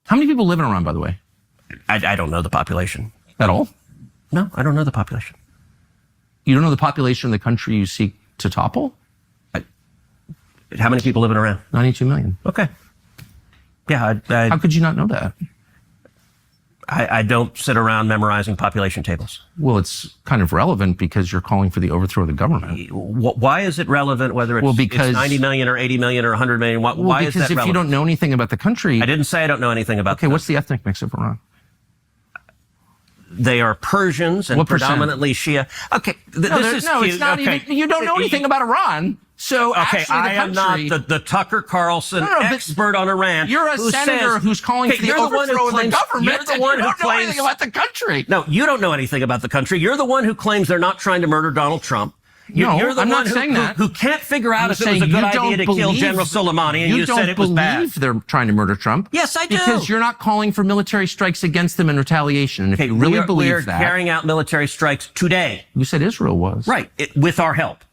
How many people live in Iran, by the way? I don't know the population. At all? No, I don't know the population. You don't know the population of the country you seek to topple? How many people live in Iran? 92 million. Okay. Yeah. How could you not know that? I don't sit around memorizing population tables. Well, it's kind of relevant because you're calling for the overthrow of the government. Why is it relevant whether it's 90 million or 80 million or 100 million? Why is that relevant? Because if you don't know anything about the country... I didn't say I don't know anything about Okay, what's the ethnic mix of Iran? They are Persians and predominantly Shia. Okay, this is cute. It's not even... You don't know anything about Iran. So okay, I am not the Tucker Carlson expert on Iran. You're a senator who's calling for the overthrow of the government. You're the one who don't know anything about the country. No, you don't know anything about the country. You're the one who claims they're not trying to murder Donald Trump. You're the one who can't figure out if it was a good idea to kill General Soleimani, and you said it was bad. You don't believe they're trying to murder Trump. Yes, I do. Because you're not calling for military strikes against them in retaliation. And if you really believe that... We are carrying out military strikes today. You said Israel was. Right, with our help.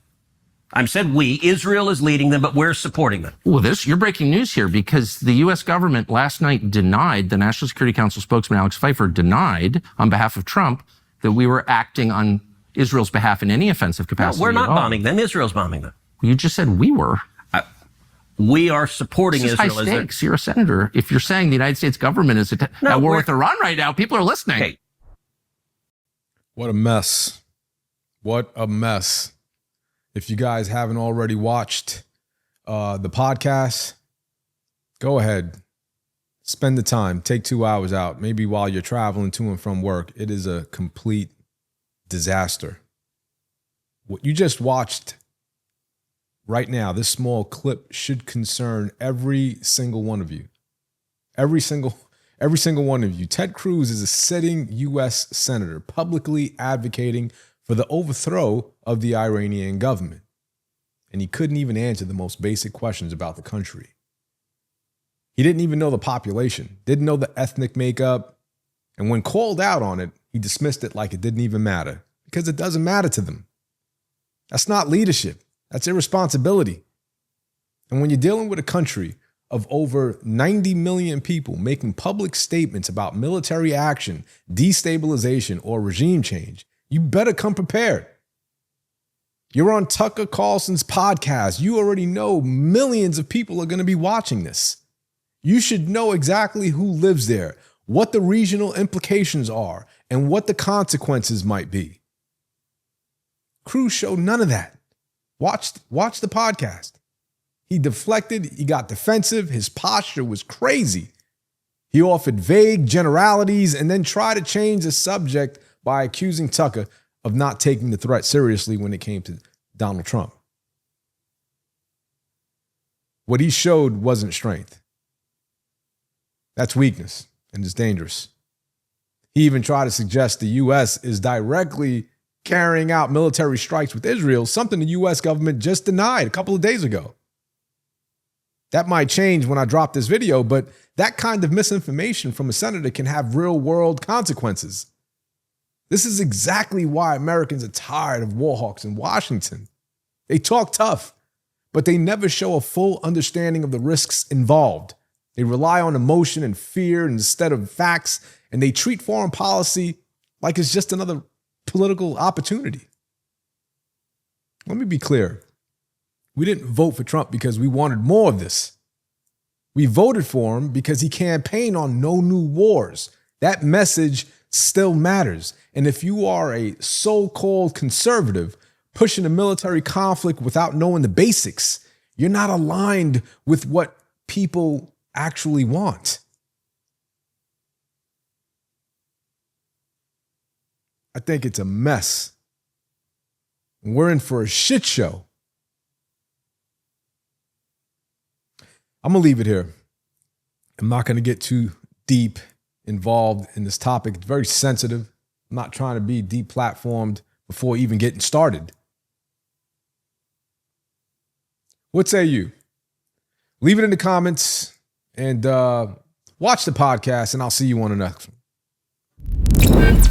I said we. Israel is leading them, but we're supporting them. Well, you're breaking news here because the U.S. government last night denied, the National Security Council spokesman Alex Pfeiffer denied on behalf of Trump that we were acting on Israel's behalf in any offensive capacity. No, we're not bombing them. Israel's bombing them. You just said we were. We are supporting Israel. High stakes. You're a senator. If you're saying the United States government is at war with Iran right now, people are listening. Okay. What a mess. What a mess. If you guys haven't already watched the podcast, go ahead. Spend the time. Take 2 hours out. Maybe while you're traveling to and from work. It is a complete disaster. What you just watched right now, this small clip should concern every single one of you. Every single one of you. Ted Cruz is a sitting U.S. senator publicly advocating for the overthrow of the Iranian government. And he couldn't even answer the most basic questions about the country. He didn't even know the population, didn't know the ethnic makeup. And when called out on it, he dismissed it like it didn't even matter because it doesn't matter to them. That's not leadership. That's irresponsibility. And when you're dealing with a country of over 90 million people making public statements about military action, destabilization, or regime change, you better come prepared. You're on Tucker Carlson's podcast. You already know millions of people are going to be watching this. You should know exactly who lives there, what the regional implications are, and what the consequences might be. Cruz showed none of that. Watch the podcast. He deflected. He got defensive. His posture was crazy. He offered vague generalities and then tried to change the subject by accusing Tucker of not taking the threat seriously when it came to Donald Trump. What he showed wasn't strength. That's weakness, and it's dangerous. He even tried to suggest the U.S. is directly carrying out military strikes with Israel, something the U.S. government just denied a couple of days ago. That might change when I drop this video, but that kind of misinformation from a senator can have real-world consequences. This is exactly why Americans are tired of war hawks in Washington. They talk tough, but they never show a full understanding of the risks involved. They rely on emotion and fear instead of facts, and they treat foreign policy like it's just another political opportunity. Let me be clear. We didn't vote for Trump because we wanted more of this. We voted for him because he campaigned on no new wars. That message still matters. And if you are a so-called conservative pushing a military conflict without knowing the basics, you're not aligned with what people actually want. I think it's a mess. We're in for a shit show. I'm going to leave it here. I'm not going to get too deep involved in this topic. It's very sensitive. I'm not trying to be deplatformed before even getting started. What say you? Leave it in the comments and watch the podcast, and I'll see you on the next one.